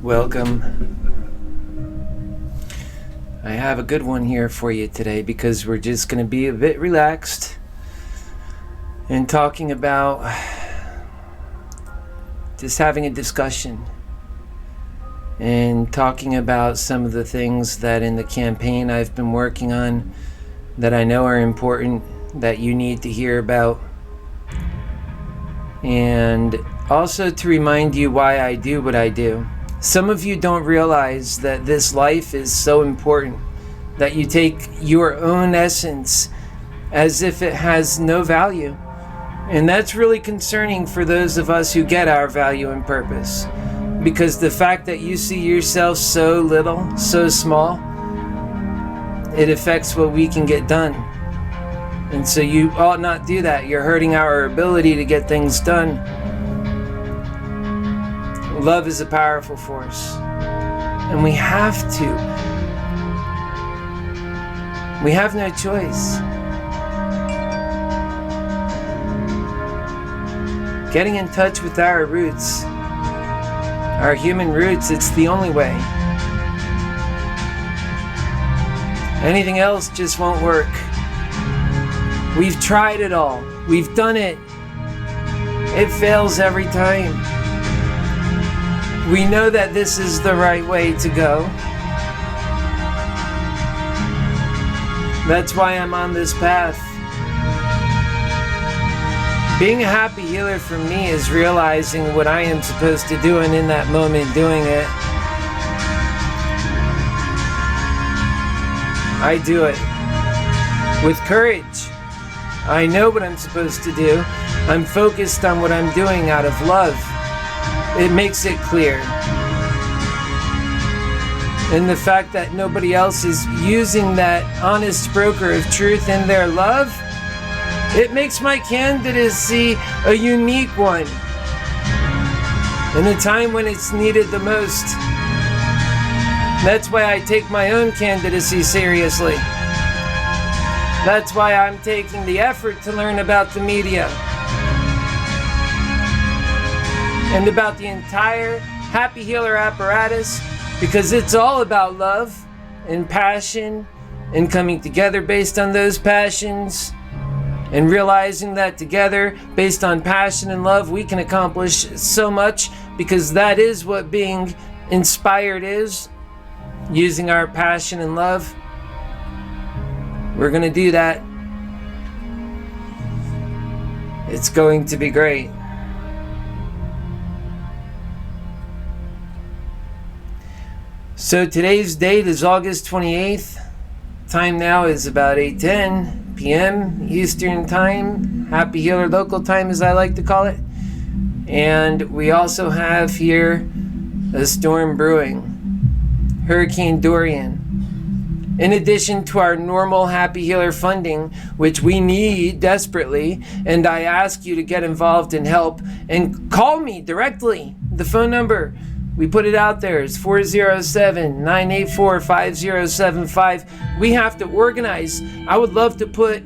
Welcome. I have a good one here for you today because we're just going to be a bit relaxed and talking about just having a discussion and talking about some of the things that in the campaign I've been working on that I know are important, that you need to hear about, and also to remind you why I do what I do. Some of you don't realize that this life is so important, that you take your own essence as if it has no value. And that's really concerning for those of us who get our value and purpose. Because the fact that you see yourself so little, so small, it affects what we can get done. And so you ought not do that. You're hurting our ability to get things done. Love is a powerful force. And we have to. We have no choice. Getting in touch with our roots, our human roots, it's the only way. Anything else just won't work. We've tried it all. We've done it. It fails every time. We know that this is the right way to go. That's why I'm on this path. Being a happy healer for me is realizing what I am supposed to do and in that moment doing it. I do it with courage. I know what I'm supposed to do. I'm focused on what I'm doing out of love. It makes it clear. And the fact that nobody else is using that honest broker of truth in their love, it makes my candidacy a unique one in a time when it's needed the most. That's why I take my own candidacy seriously. That's why I'm taking the effort to learn about the media and about the entire Happy Healer apparatus, because it's all about love and passion and coming together based on those passions and realizing that together, based on passion and love, we can accomplish so much, because that is what being inspired is, using our passion and love. We're going to do that. It's going to be great. So today's date is August 28th. Time now is about 8:10 p.m. Eastern Time. Happy Healer local time, as I like to call it. And we also have here a storm brewing, Hurricane Dorian. In addition to our normal Happy Healer funding, which we need desperately, and I ask you to get involved and help and call me directly. The phone number, we put it out there, is 407-984-5075. We have to organize. I would love to put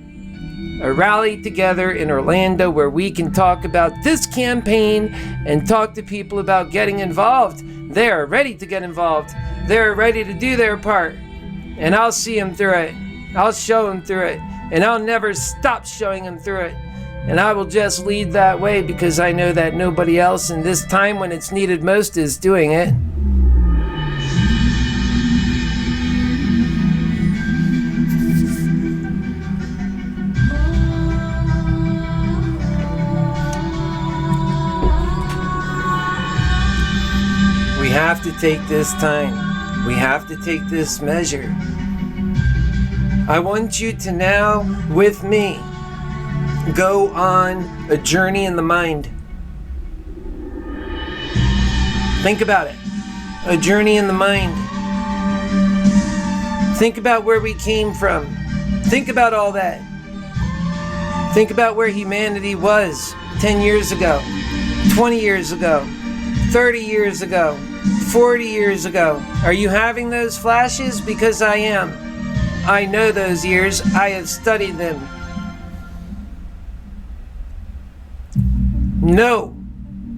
a rally together in Orlando where we can talk about this campaign and talk to people about getting involved. They're ready to get involved. They're ready to do their part. And I'll see them through it. I'll show them through it. And I'll never stop showing them through it. And I will just lead that way, because I know that nobody else in this time when it's needed most is doing it. We have to take this time. We have to take this measure. I want you to now, with me, go on a journey in the mind. Think about it. A journey in the mind. Think about where we came from. Think about all that. Think about where humanity was 10 years ago, 20 years ago, 30 years ago, 40 years ago. Are you having those flashes? Because I am. I know those years. I have studied them. Know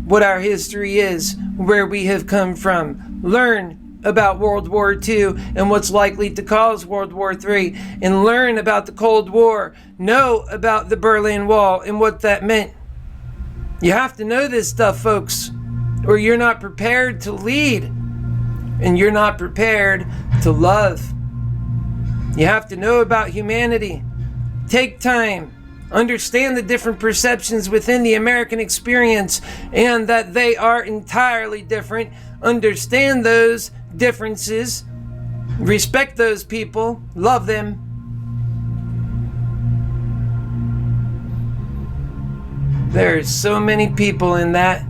what our history is, where we have come from. Learn about World War II and what's likely to cause World War III, and learn about the Cold War. Know about the Berlin Wall and what that meant. You have to know this stuff, folks, or you're not prepared to lead, and you're not prepared to love. You have to know about humanity. Take time. Understand the different perceptions within the American experience, and that they are entirely different. Understand those differences. Respect those people. Love them. There are so many people in that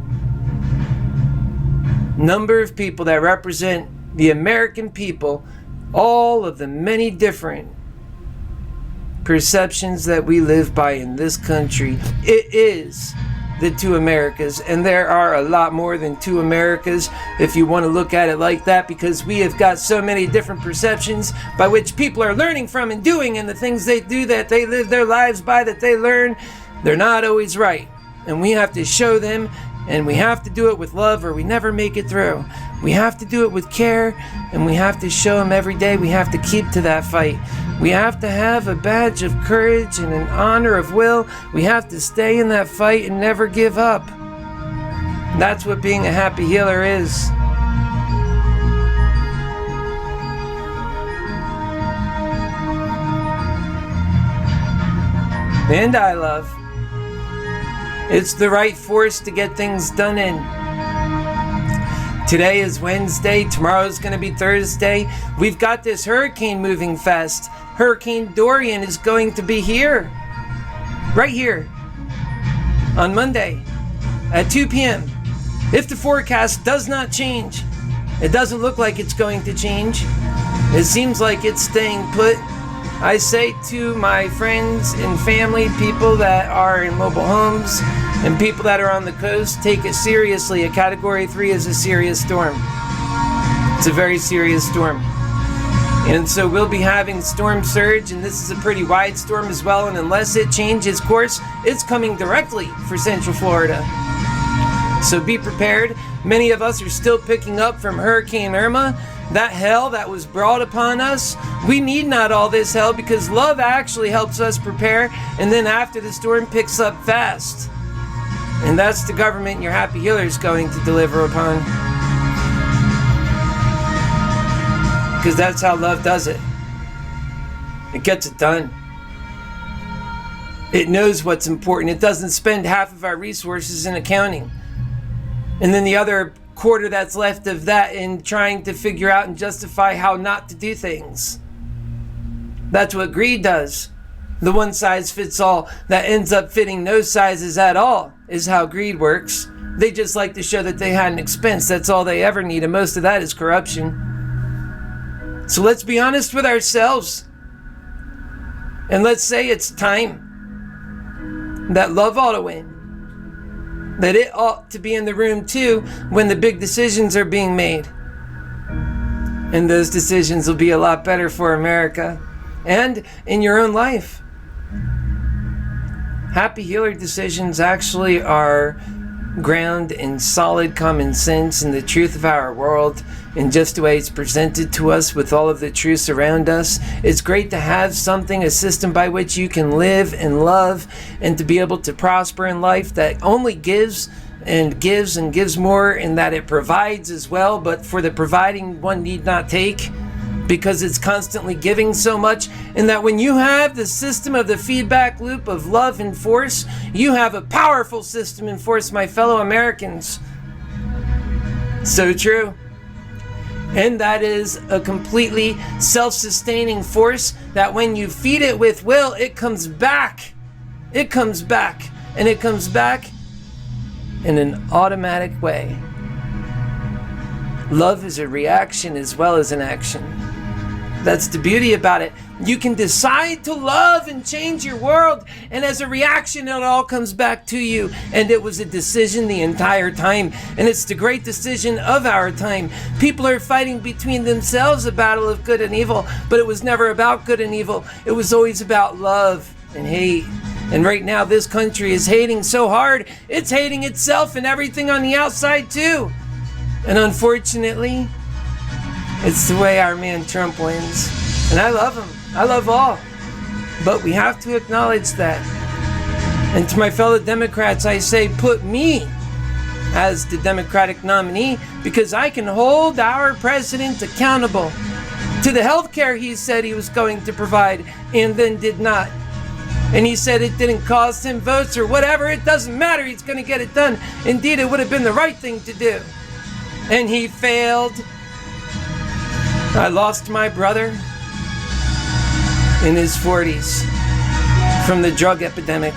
number of people that represent the American people, all of the many different perceptions that we live by in this country. It is the two Americas, and there are a lot more than two Americas if you want to look at it like that, because we have got so many different perceptions by which people are learning from and doing, and the things they do that they live their lives by, that they learn, they're not always right, and we have to show them, and we have to do it with love or we never make it through. We have to do it with care, and we have to show them every day. We have to keep to that fight. We have to have a badge of courage and an honor of will. We have to stay in that fight and never give up. That's what being a happy healer is. And I love. It's the right force to get things done in. Today is Wednesday, tomorrow's going to be Thursday. We've got this hurricane moving fast. Hurricane Dorian is going to be here, right here, on Monday at 2 p.m. If the forecast does not change, it doesn't look like it's going to change. It seems like it's staying put. I say to my friends and family, people that are in mobile homes and people that are on the coast, take it seriously. A Category 3 is a serious storm. It's a very serious storm. And so we'll be having storm surge, and this is a pretty wide storm as well, and unless it changes course, it's coming directly for Central Florida. So be prepared. Many of us are still picking up from Hurricane Irma. That hell that was brought upon us, we need not all this hell, because love actually helps us prepare, and then after the storm picks up fast. And that's the government your happy healer is going to deliver upon. Because that's how love does it. It gets it done. It knows what's important. It doesn't spend half of our resources in accounting, and then the other quarter that's left of that in trying to figure out and justify how not to do things. That's what greed does. The one size fits all that ends up fitting no sizes at all is how greed works. They just like to show that they had an expense. That's all they ever need, and most of that is corruption. So let's be honest with ourselves, and let's say it's time that love ought to win. That it ought to be in the room too when the big decisions are being made. And those decisions will be a lot better for America and in your own life. Happy healer decisions actually are ground in solid common sense and the truth of our world, and just the way it's presented to us with all of the truths around us. It's great to have something, a system by which you can live and love and to be able to prosper in life that only gives and gives and gives more, and that it provides as well, but for the providing one need not take, because it's constantly giving so much. And that when you have the system of the feedback loop of love and force, you have a powerful system and force, my fellow Americans. So true. And that is a completely self-sustaining force that when you feed it with will, it comes back. It comes back. And it comes back in an automatic way. Love is a reaction as well as an action. That's the beauty about it. You can decide to love and change your world, and as a reaction, it all comes back to you. And it was a decision the entire time, and it's the great decision of our time. People are fighting between themselves a battle of good and evil, but it was never about good and evil. It was always about love and hate. And right now, this country is hating so hard, it's hating itself and everything on the outside too. And unfortunately, it's the way our man Trump wins. And I love him. I love all. But we have to acknowledge that. And to my fellow Democrats, I say, put me as the Democratic nominee, because I can hold our president accountable to the health care he said he was going to provide and then did not. And he said it didn't cost him votes or whatever. It doesn't matter. He's going to get it done. Indeed, it would have been the right thing to do. And he failed. I lost my brother in his 40s from the drug epidemic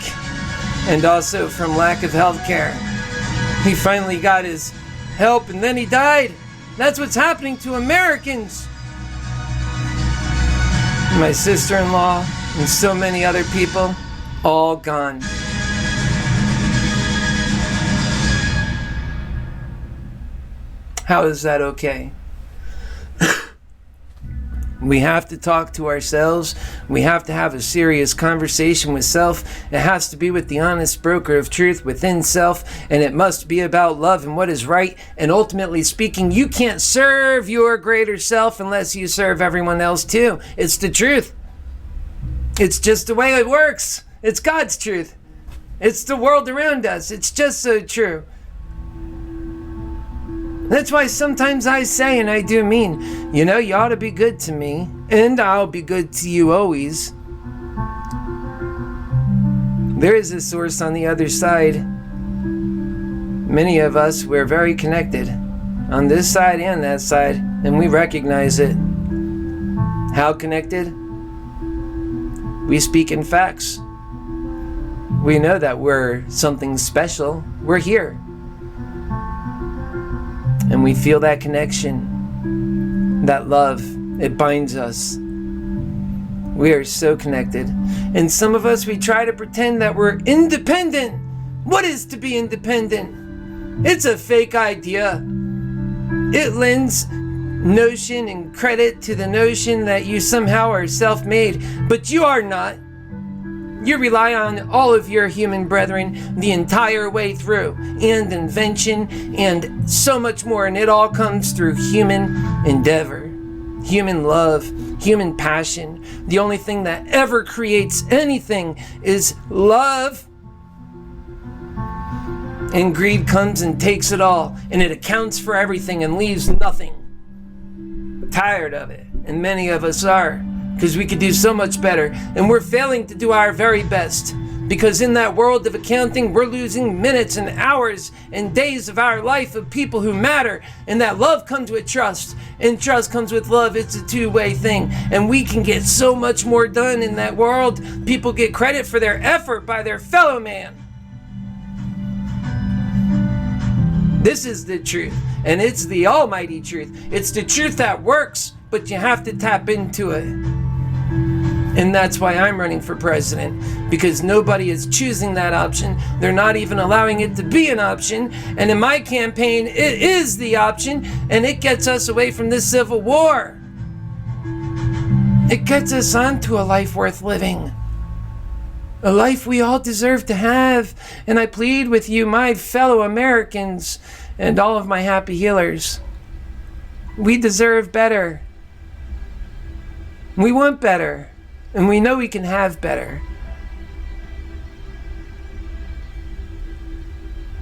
and also from lack of health care. He finally got his help and then he died. That's what's happening to Americans. My sister-in-law and so many other people, all gone. How is that okay? We have to talk to ourselves. We have to have a serious conversation with self. It has to be with the honest broker of truth within self, and it must be about love and what is right. And ultimately speaking, you can't serve your greater self unless you serve everyone else too. It's the truth. It's just the way it works. It's God's truth. It's the world around us. It's just so true. That's why sometimes I say, and I do mean, you ought to be good to me, and I'll be good to you always. There is a source on the other side. Many of us, we're very connected on this side and that side, and we recognize it. How connected? We speak in facts. We know that we're something special. We're here. And we feel that connection, that love, it binds us. We are so connected. And some of us, we try to pretend that we're independent. What is to be independent? It's a fake idea. It lends notion and credit to the notion that you somehow are self-made, but you are not. You rely on all of your human brethren the entire way through, and invention, and so much more, and it all comes through human endeavor, human love, human passion. The only thing that ever creates anything is love. And greed comes and takes it all, and it accounts for everything and leaves nothing. I'm tired of it, and many of us are. Because we could do so much better, and we're failing to do our very best. Because in that world of accounting, we're losing minutes and hours and days of our life of people who matter. And that love comes with trust, and trust comes with love. It's a two-way thing, and we can get so much more done in that world. People get credit for their effort by their fellow man. This is the truth, and it's the almighty truth. It's the truth that works, but you have to tap into it. And that's why I'm running for president, because nobody is choosing that option. They're not even allowing it to be an option. And in my campaign, it is the option, and it gets us away from this civil war. It gets us onto a life worth living, a life we all deserve to have. And I plead with you, my fellow Americans, and all of my happy healers, we deserve better. We want better. And we know we can have better.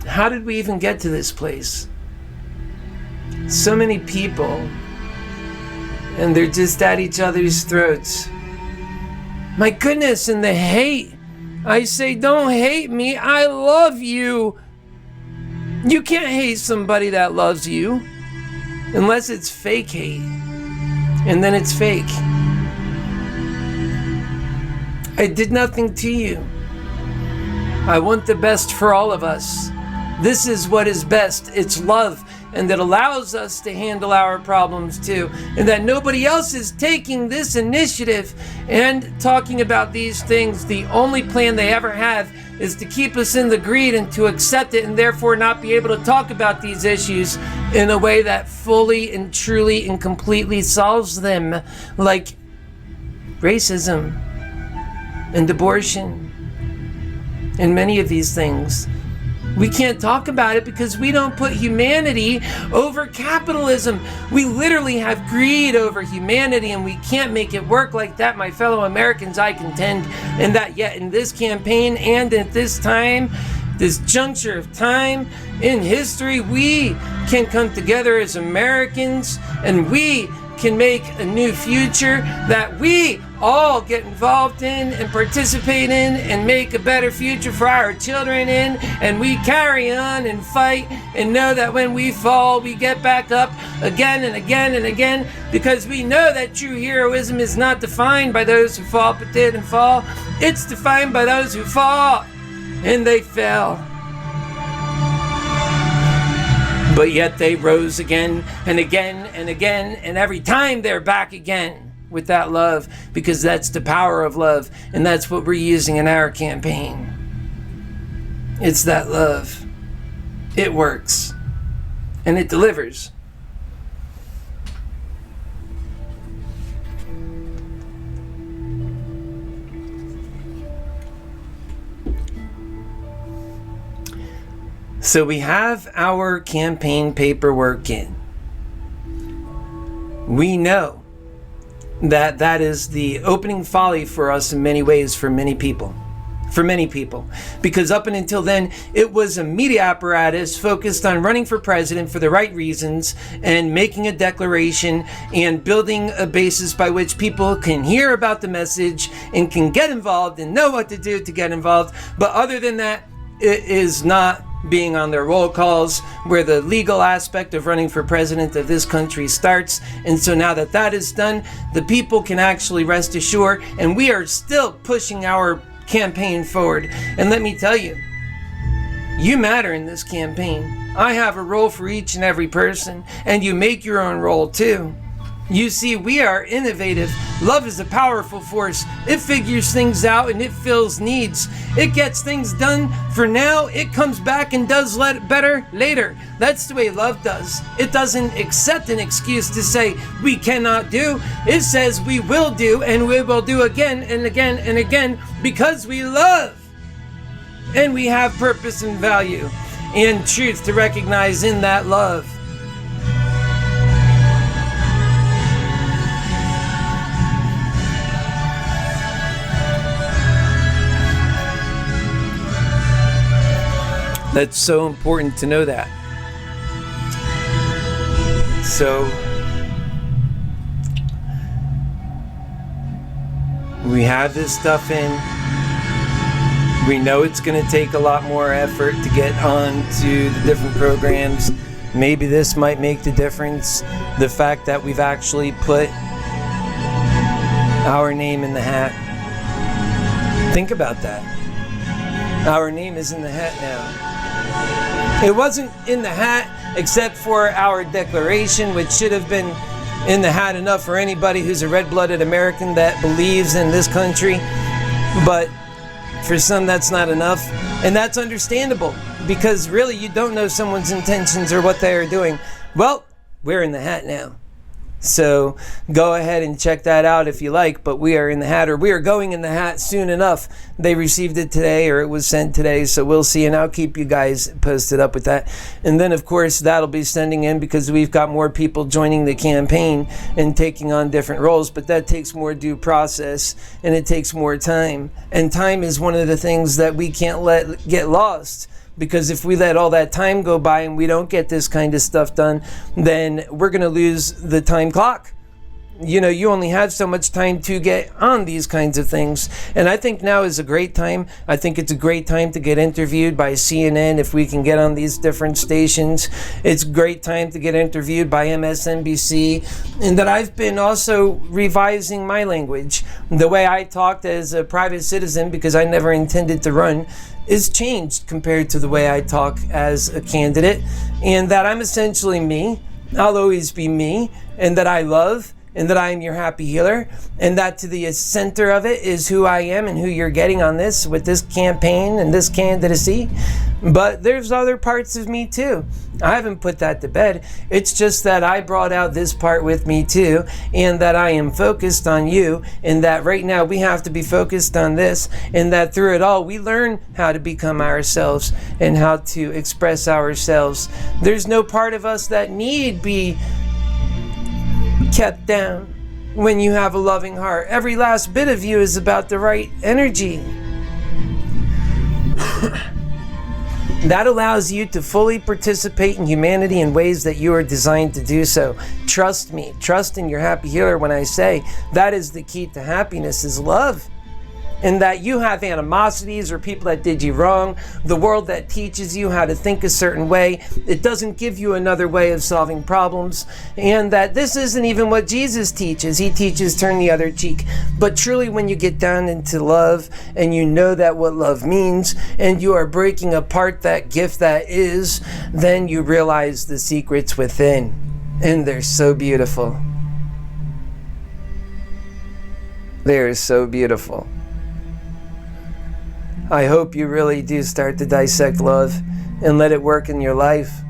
How did we even get to this place? So many people, and they're just at each other's throats. My goodness, and the hate. I say, don't hate me, I love you. You can't hate somebody that loves you, unless it's fake hate. And then it's fake. I did nothing to you. I want the best for all of us. This is what is best. It's love, and that allows us to handle our problems too. And that nobody else is taking this initiative and talking about these things. The only plan they ever have is to keep us in the greed and to accept it, and therefore not be able to talk about these issues in a way that fully and truly and completely solves them, like racism and abortion in many of these things. We can't talk about it because we don't put humanity over capitalism. We literally have greed over humanity, and we can't make it work like that, my fellow Americans, I contend. And that yet in this campaign and at this time, this juncture of time in history, we can come together as Americans, and we can make a new future that we all get involved in and participate in, and make a better future for our children in. And we carry on and fight, and know that when we fall, we get back up again and again and again, because we know that true heroism is not defined by those who fall but didn't fall. It's defined by those who fall and they fell, but yet they rose again and again and again, and every time they're back again with that love, because that's the power of love, and that's what we're using in our campaign. It's that love. It works, and it delivers. So we have our campaign paperwork in. We know that that is the opening folly for us in many ways, for many people. Because up and until then, it was a media apparatus focused on running for president for the right reasons and making a declaration and building a basis by which people can hear about the message and can get involved and know what to do to get involved. But other than that, it is not being on their roll calls, where the legal aspect of running for president of this country starts. And so now that that is done, the people can actually rest assured, and we are still pushing our campaign forward. And let me tell you, you matter in this campaign. I have a role for each and every person, and you make your own role too. You see, we are innovative. Love is a powerful force. It figures things out and it fills needs. It gets things done for now. It comes back and does better later. That's the way love does. It doesn't accept an excuse to say we cannot do. It says we will do, and we will do again and again and again, because we love. And we have purpose and value and truth to recognize in that love. That's so important to know that. So we have this stuff in. We know it's going to take a lot more effort to get on to the different programs. Maybe this might make the difference. The fact that we've actually put our name in the hat. Think about that. Our name is in the hat now. It wasn't in the hat except for our declaration, which should have been in the hat enough for anybody who's a red-blooded American that believes in this country. But for some, that's not enough. And that's understandable, because really you don't know someone's intentions or what they are doing. Well, we're in the hat now. So go ahead and check that out if you like, but we are in the hat, or we are going in the hat soon enough. They received it today, or it was sent today, so we'll see, and I'll keep you guys posted up with that. And then of course that'll be sending in, because we've got more people joining the campaign and taking on different roles, but that takes more due process and it takes more time. And time is one of the things that we can't let get lost. Because if we let all that time go by and we don't get this kind of stuff done, then we're going to lose the time clock. You know, you only have so much time to get on these kinds of things. And I think now is a great time. I think it's a great time to get interviewed by CNN if we can get on these different stations. It's a great time to get interviewed by MSNBC. And that I've been also revising my language. The way I talked as a private citizen, because I never intended to run, is changed compared to the way I talk as a candidate, and that I'm essentially me. I'll always be me, and that I love, and that I am your happy healer, and that to the center of it is who I am and who you're getting on this with this campaign and this candidacy. But there's other parts of me too. I haven't put that to bed. It's just that I brought out this part with me too, and that I am focused on you, and that right now we have to be focused on this, and that through it all we learn how to become ourselves and how to express ourselves. There's no part of us that need be kept down when you have a loving heart. Every last bit of you is about the right energy. That allows you to fully participate in humanity in ways that you are designed to do so. Trust me, trust in your happy healer when I say that is the key to happiness, is love. And that you have animosities or people that did you wrong, the world that teaches you how to think a certain way, it doesn't give you another way of solving problems, and that this isn't even what Jesus teaches. He teaches turn the other cheek. But truly when you get down into love and you know that what love means and you are breaking apart that gift that is, then you realize the secrets within, and they're so beautiful. They're so beautiful. I hope you really do start to dissect love and let it work in your life.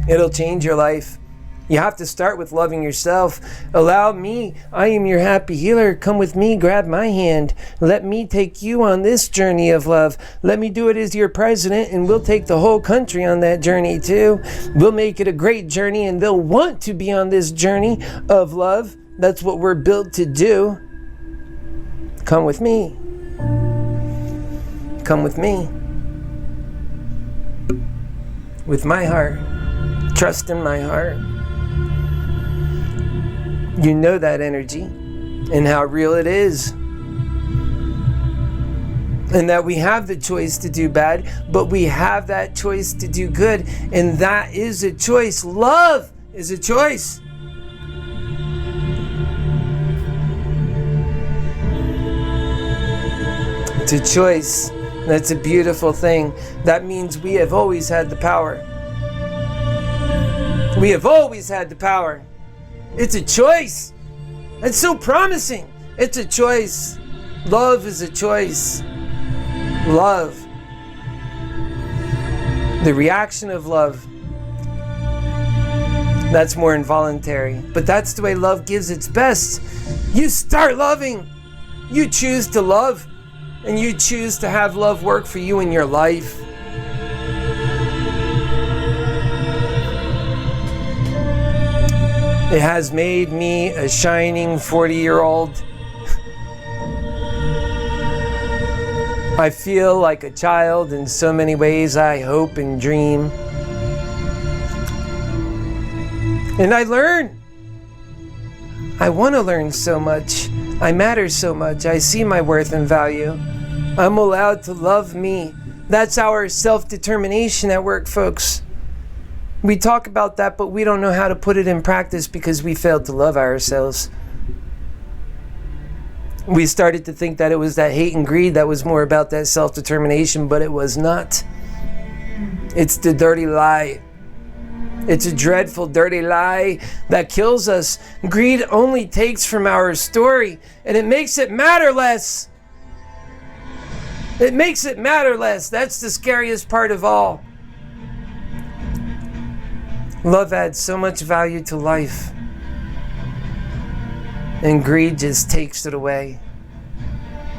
It'll change your life. You have to start with loving yourself. Allow me, I am your happy healer. Come with me, grab my hand. Let me take you on this journey of love. Let me do it as your president, and we'll take the whole country on that journey too. We'll make it a great journey, and they'll want to be on this journey of love. That's what we're built to do. Come with me. Come with me. With my heart. Trust in my heart. You know that energy and how real it is. And that we have the choice to do bad, but we have that choice to do good. And that is a choice. Love is a choice. It's a choice. That's a beautiful thing. That means we have always had the power. We have always had the power. It's a choice. It's so promising. It's a choice. Love is a choice. Love. The reaction of love. That's more involuntary. But that's the way love gives its best. You start loving. You choose to love. And you choose to have love work for you in your life. It has made me a shining 40-year-old. I feel like a child in so many ways. I hope and dream. And I learn. I want to learn so much. I matter so much. I see my worth and value. I'm allowed to love me. That's our self-determination at work, folks. We talk about that, but we don't know how to put it in practice because we failed to love ourselves. We started to think that it was that hate and greed that was more about that self-determination, but it was not. It's the dirty lie. It's a dreadful, dirty lie that kills us. Greed only takes from our story, and it makes it matter less. It makes it matter less. That's the scariest part of all. Love adds so much value to life, and greed just takes it away.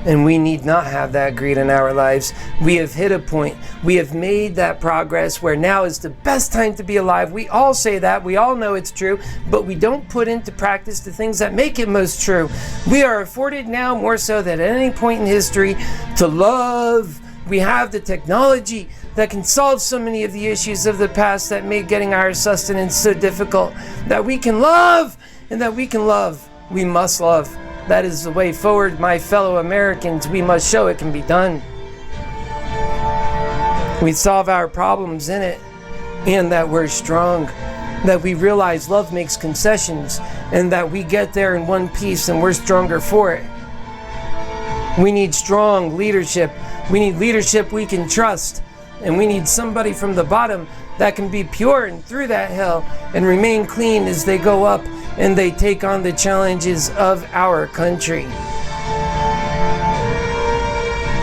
And we need not have that greed in our lives. We have hit a point. We have made that progress where now is the best time to be alive. We all say that. We all know it's true. But we don't put into practice the things that make it most true. We are afforded now more so than at any point in history to love. We have the technology that can solve so many of the issues of the past that made getting our sustenance so difficult. That we can love, and that we can love. We must love. That is the way forward, my fellow Americans. We must show it can be done. We solve our problems in it, and that we're strong. That we realize love makes concessions, and that we get there in one piece and we're stronger for it. We need strong leadership. We need leadership we can trust. And we need somebody from the bottom that can be pure and through that hell and remain clean as they go up and they take on the challenges of our country.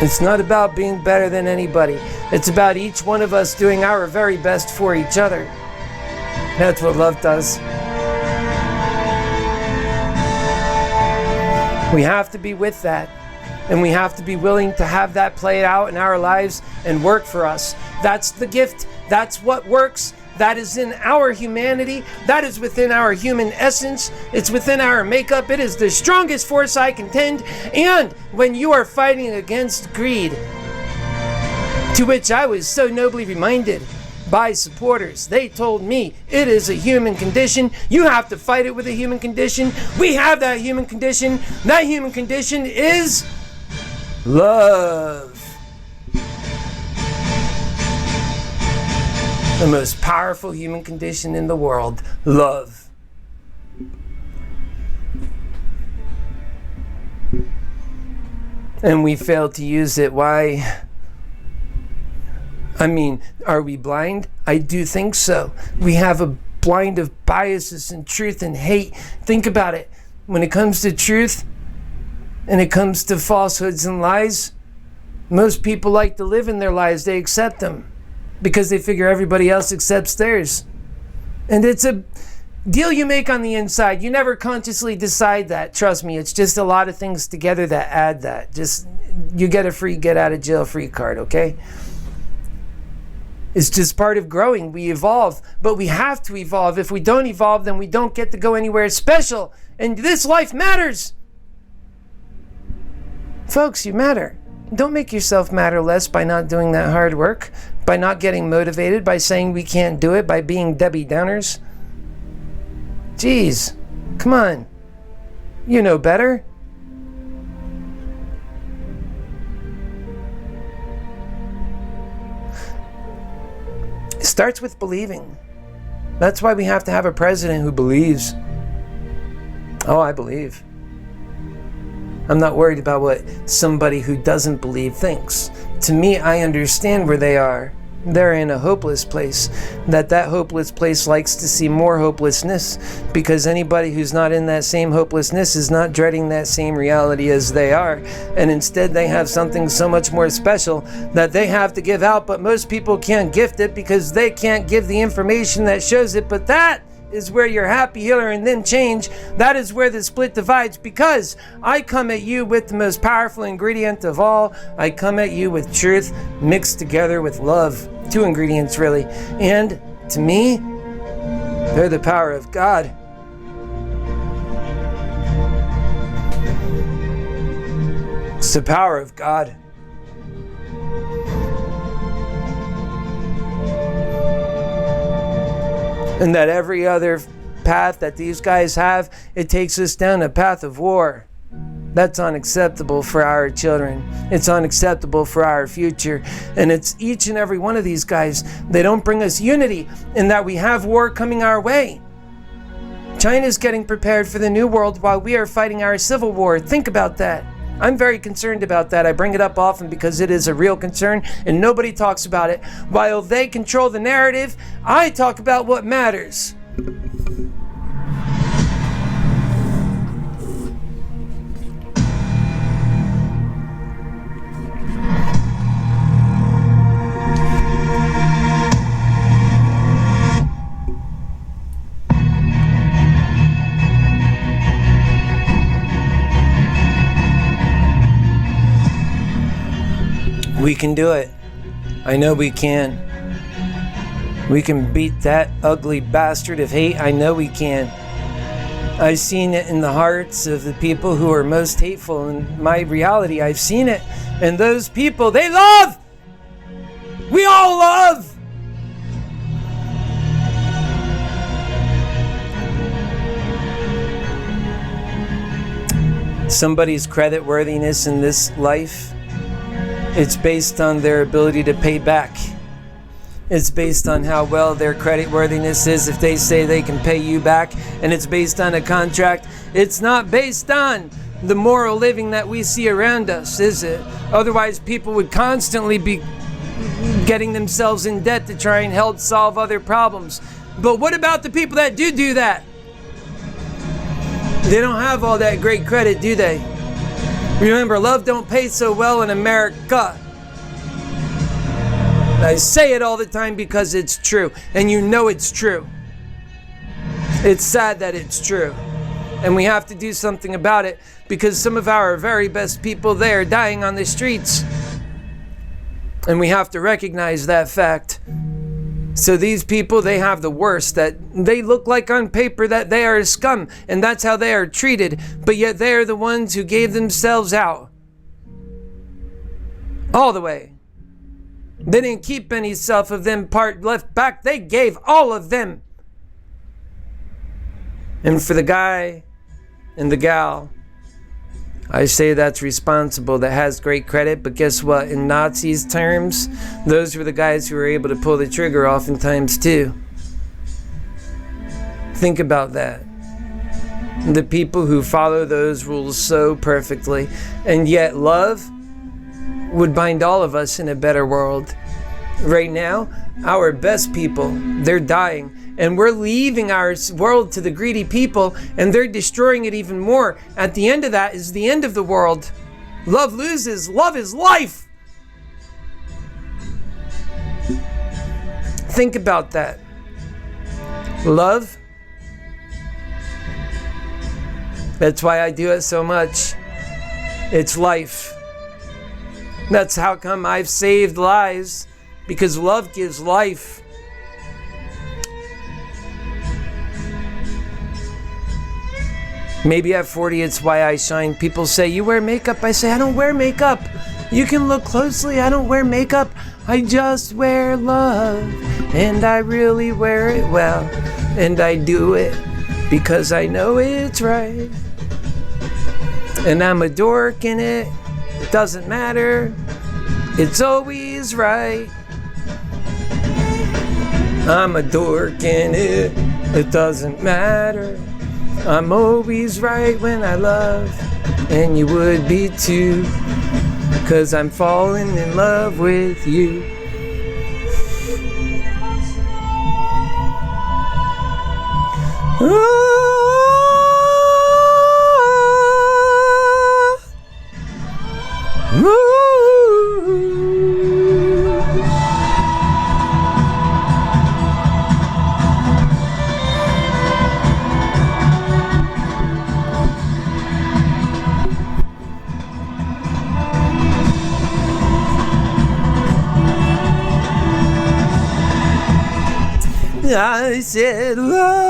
It's not about being better than anybody. It's about each one of us doing our very best for each other. That's what love does. We have to be with that. And we have to be willing to have that play out in our lives and work for us. That's the gift. That's what works. That is in our humanity. That is within our human essence. It's within our makeup. It is the strongest force I contend. And when you are fighting against greed, to which I was so nobly reminded by supporters, they told me it is a human condition. You have to fight it with a human condition. We have that human condition. That human condition is love. The most powerful human condition in the world, love. And we fail to use it. Why? I mean, are we blind? I do think so. We have a blind of biases and truth and hate. Think about it. When it comes to truth and it comes to falsehoods and lies, most people like to live in their lies. They accept them because they figure everybody else accepts theirs. And it's a deal you make on the inside. You never consciously decide that. Trust me, it's just a lot of things together that add that. Just, you get a free get out of jail free card, okay? It's just part of growing. We evolve, but we have to evolve. If we don't evolve, then we don't get to go anywhere special. And this life matters. Folks, you matter. Don't make yourself matter less by not doing that hard work, by not getting motivated, by saying we can't do it, by being Debbie Downers. Jeez, come on. You know better. It starts with believing. That's why we have to have a president who believes. Oh, I believe. I'm not worried about what somebody who doesn't believe thinks. To me, I understand where they are. They're in a hopeless place. That hopeless place likes to see more hopelessness, because anybody who's not in that same hopelessness is not dreading that same reality as they are. And instead they have something so much more special that they have to give out, but most people can't gift it because they can't give the information that shows it. But that is where your happy healer and then change. That is where the split divides, because I come at you with the most powerful ingredient of all. I come at you with truth mixed together with love. 2 ingredients really. And to me, they're the power of God. It's the power of God. And that every other path that these guys have, it takes us down a path of war. That's unacceptable for our children. It's unacceptable for our future. And it's each and every one of these guys. They don't bring us unity in that we have war coming our way. China's getting prepared for the new world while we are fighting our civil war. Think about that. I'm very concerned about that. I bring it up often because it is a real concern and nobody talks about it. While they control the narrative, I talk about what matters. We can do it. I know we can. We can beat that ugly bastard of hate. I know we can. I've seen it in the hearts of the people who are most hateful in my reality. I've seen it. And those people, they love! We all love! Somebody's creditworthiness in this life, it's based on their ability to pay back. It's based on how well their creditworthiness is if they say they can pay you back, and it's based on a contract. It's not based on the moral living that we see around us, is it? Otherwise, people would constantly be getting themselves in debt to try and help solve other problems. But what about the people that do that? They don't have all that great credit, do they? Remember, love don't pay so well in America. I say it all the time because it's true, and you know it's true. It's sad that it's true, and we have to do something about it because some of our very best people there are dying on the streets, and we have to recognize that fact. So these people, they have the worst, that they look like on paper that they are scum, and that's how they are treated, but yet they are the ones who gave themselves out. All the way. They didn't keep any self of them part left back, they gave all of them. And for the guy and the gal, I say that's responsible, that has great credit, but guess what? In Nazis' terms, those were the guys who were able to pull the trigger oftentimes too. Think about that. The people who follow those rules so perfectly, and yet love would bind all of us in a better world. Right now, our best people, they're dying. And we're leaving our world to the greedy people, and they're destroying it even more. At the end of that is the end of the world. Love loses. Love is life. Think about that. Love. That's why I do it so much. It's life. That's how come I've saved lives, because love gives life. Maybe at 40, it's why I shine. People say, you wear makeup. I say, I don't wear makeup. You can look closely. I don't wear makeup. I just wear love. And I really wear it well. And I do it because I know it's right. And I'm a dork in it. It doesn't matter. It's always right. I'm a dork in it. It doesn't matter. I'm always right when I love, and you would be too, 'cause I'm falling in love with you. I said love.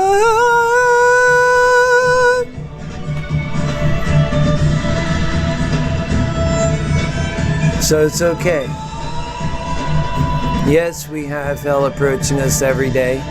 So it's okay. Yes, we have hell approaching us every day.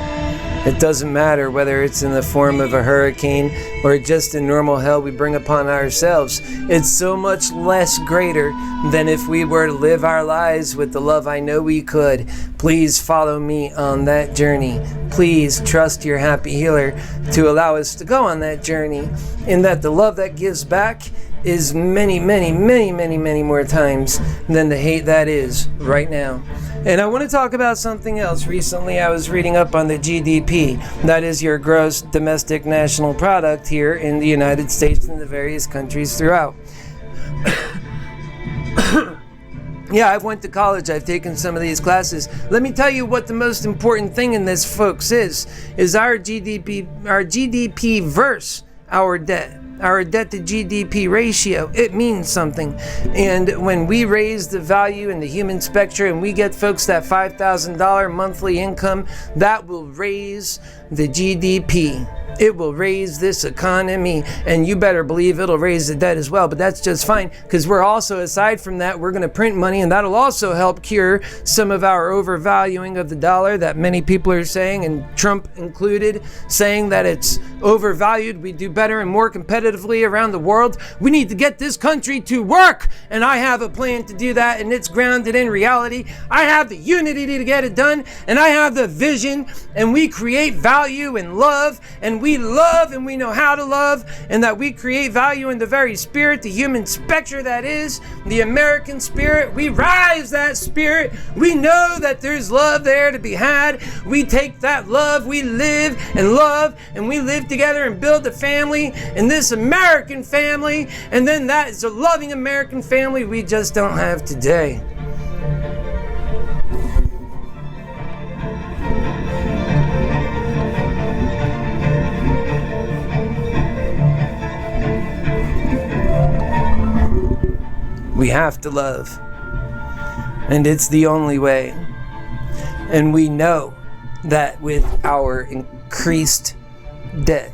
It doesn't matter whether it's in the form of a hurricane or just a normal hell we bring upon ourselves. It's so much less greater than if we were to live our lives with the love I know we could. Please follow me on that journey. Please trust your happy healer to allow us to go on that journey, in that the love that gives back is many, many, many, many, many more times than the hate that is right now. And I want to talk about something else. Recently, I was reading up on the GDP. That is your gross domestic national product here in the United States and the various countries throughout. Yeah, I've went to college. I've taken some of these classes. Let me tell you what the most important thing in this, folks, is our GDP versus our debt. Our debt to GDP ratio, it means something. And when we raise the value in the human spectrum and we get folks that $5,000 monthly income, that will raise the GDP. It will raise this economy, and you better believe it'll raise the debt as well, but that's just fine, because we're also, aside from that, we're going to print money, and that'll also help cure some of our overvaluing of the dollar that many people are saying, and Trump included, saying that it's overvalued. We do better and more competitively around the world. We need to get this country to work, and I have a plan to do that, and it's grounded in reality. I have the unity to get it done, and I have the vision, and we create value and love, and we love and we know how to love, and that we create value in the very spirit, the human spectrum that is the American spirit. We rise that spirit. We know that there's love there to be had. We take that love, we live and love, and we live together and build a family in this American family, and then that is a loving American family we just don't have today. We have to love, and it's the only way. And we know that with our increased debt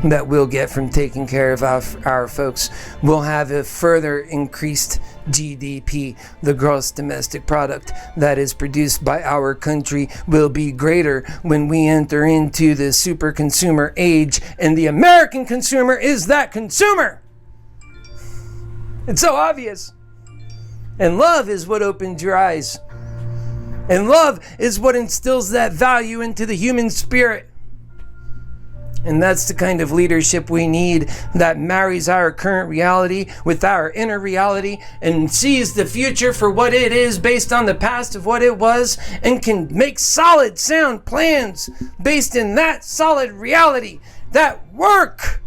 that we'll get from taking care of our folks, we'll have a further increased GDP. The gross domestic product that is produced by our country will be greater when we enter into the super consumer age, and the American consumer is that consumer. It's so obvious. And love is what opens your eyes. And love is what instills that value into the human spirit. And that's the kind of leadership we need, that marries our current reality with our inner reality and sees the future for what it is based on the past of what it was, and can make solid, sound plans based in that solid reality that work.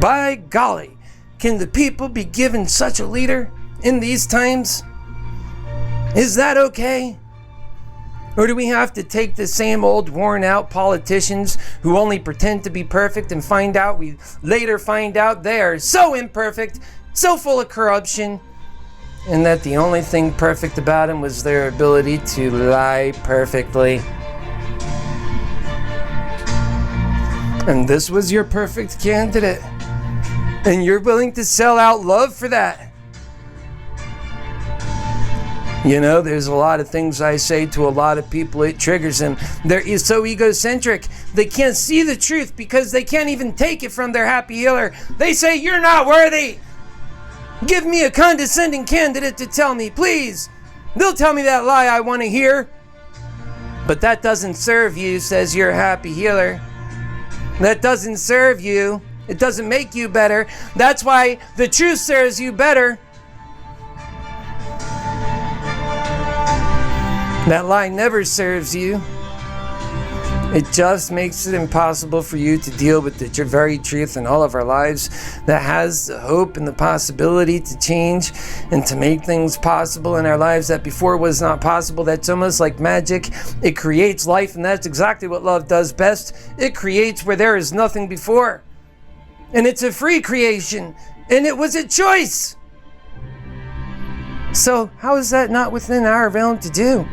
By golly, can the people be given such a leader in these times? Is that okay? Or do we have to take the same old worn out politicians who only pretend to be perfect and we later find out they are so imperfect, so full of corruption, and that the only thing perfect about them was their ability to lie perfectly? And this was your perfect candidate. And you're willing to sell out love for that. You know, there's a lot of things I say to a lot of people, it triggers them. They're so egocentric. They can't see the truth because they can't even take it from their happy healer. They say, you're not worthy. Give me a condescending candidate to tell me, please. They'll tell me that lie I want to hear. But that doesn't serve you, says your happy healer. That doesn't serve you. It doesn't make you better. That's why the truth serves you better. That lie never serves you. It just makes it impossible for you to deal with the very truth in all of our lives that has the hope and the possibility to change and to make things possible in our lives that before was not possible. That's almost like magic. It creates life, and that's exactly what love does best. It creates where there is nothing before. And it's a free creation, and it was a choice. So how is that not within our realm to do?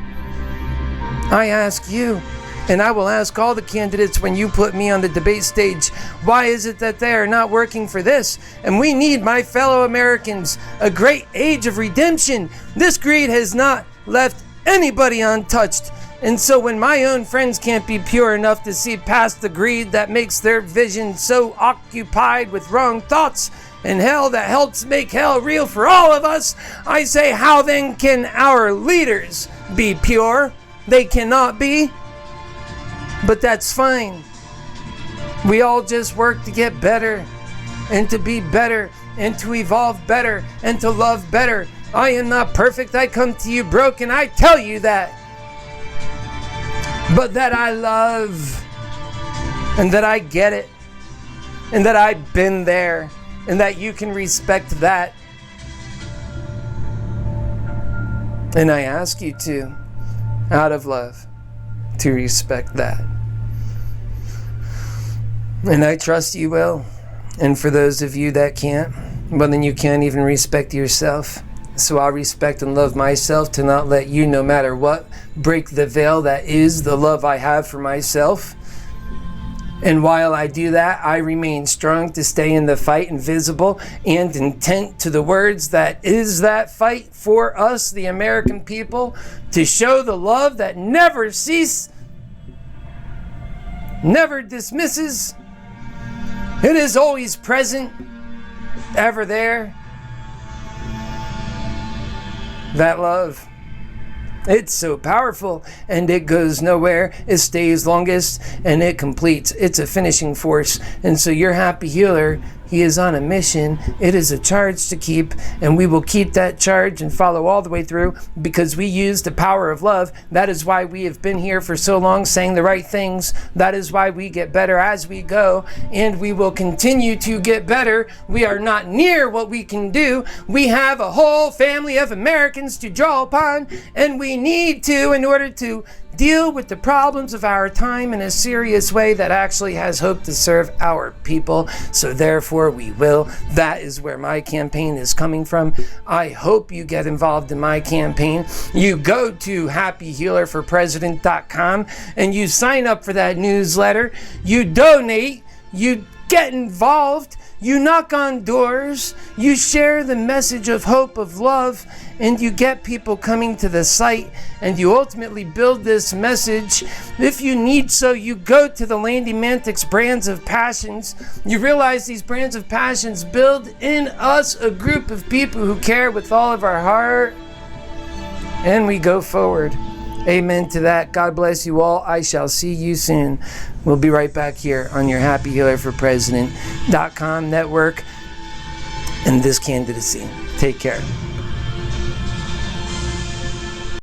I ask you, and I will ask all the candidates when you put me on the debate stage, why is it that they are not working for this? And we need, my fellow Americans, a great age of redemption. This greed has not left anybody untouched. And so when my own friends can't be pure enough to see past the greed that makes their vision so occupied with wrong thoughts and hell that helps make hell real for all of us, I say, how then can our leaders be pure? They cannot be. But that's fine. We all just work to get better and to be better and to evolve better and to love better. I am not perfect. I come to you broken. I tell you that. But that I love, and that I get it, and that I've been there, and that you can respect that. And I ask you to, out of love, to respect that. And I trust you will. And for those of you that can't, well, then you can't even respect yourself. So I'll respect and love myself to not let you, no matter what, break the veil that is the love I have for myself. And while I do that, I remain strong to stay in the fight, invisible and intent to the words that is that fight for us, the American people, to show the love that never ceases, never dismisses. It is always present, ever there. That love, it's so powerful, and it goes nowhere. It stays longest, and it completes. It's a finishing force. And so your happy healer He is on a mission. It is a charge to keep, and we will keep that charge and follow all the way through because we use the power of love. That is why we have been here for so long saying the right things. That is why we get better as we go, and we will continue to get better. We are not near what we can do. We have a whole family of Americans to draw upon, and we need to in order to deal with the problems of our time in a serious way that actually has hope to serve our people. So therefore we will. That is where my campaign is coming from. I hope you get involved in my campaign. You go to HappyHealerForPresident.com and you sign up for that newsletter. You donate. You get involved. You knock on doors. You share the message of hope, of love, and you get people coming to the site, and you ultimately build this message. If you need so, you go to the Landi Mantic's Brands of Passions. You realize these Brands of Passions build in us a group of people who care with all of our heart, and we go forward. Amen to that. God bless you all. I shall see you soon. We'll be right back here on your HappyHealerForPresident.com network and this candidacy. Take care.